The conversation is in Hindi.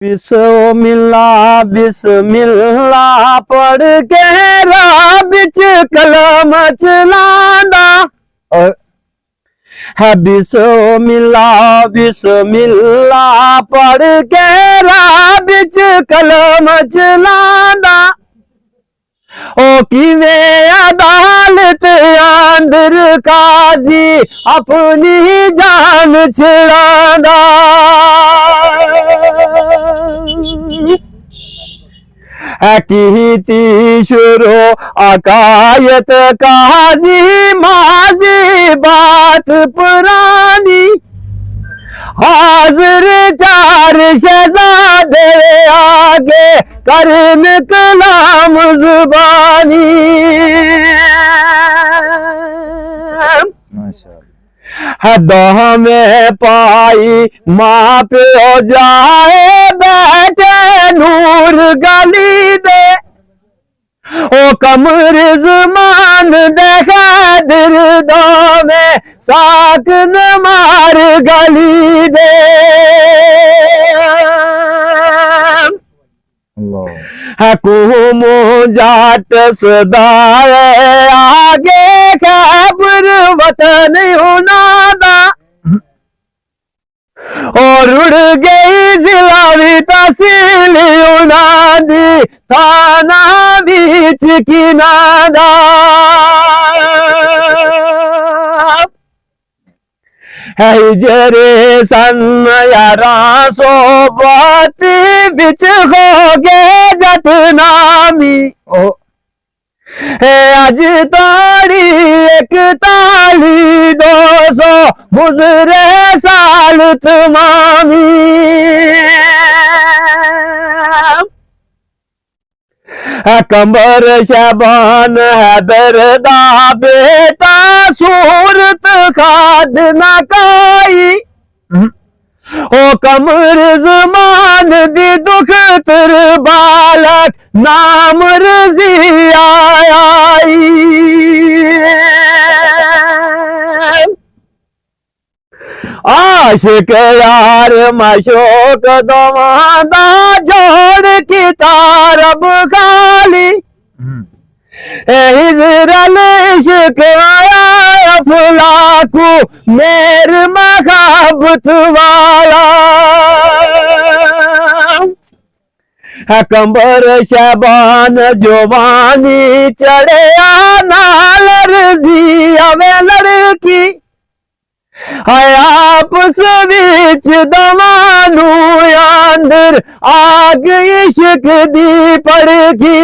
बिस्मिल्लाह बिस्मिल्लाह पढ़ के राह बिच कलम चलांदा है। बिस्मिल्लाह बिस्मिल्लाह पढ़ के राह बिच कलम चलांदा। ओ किवें अदालत अंदर काजी अपनी जान छड़ांदा। की शुरू अकायत काजी माजी बात पुरानी। हाजिर चार शहजादे आगे करन कलाम जुबानी। हदों में पाई माँ प्यो जाए बैठे नूर गली दे। ओ कमर जुमान देखा दिर्दों में साक न मार गली दे। हुकुमो जाट सदाए आगे खैबर वतन हुनादा। और उड़ गई जिला भी तहसील उनादी थाना बीच किनादा। हिजरे सन 1132 बिच हो गए जट नामी। अज ताड़ी 41-200 गुजरे साल तमामी। कंबर शबान हैदर दा बेटा सूरत खाद ना काई। ओ कमर जमान दी दुख तर बालक नाम रजी आई। आशिक यार मशोक दवादा जोड़ की तारब खाली। हिजरल इश्क आया फुलाकू मेर मखाबत वाला। कंबर शबान जवानी चढ़े नाल रजी अवे लड़की। आपस विच दवानू अंदर आग इश्क दी पड़गी।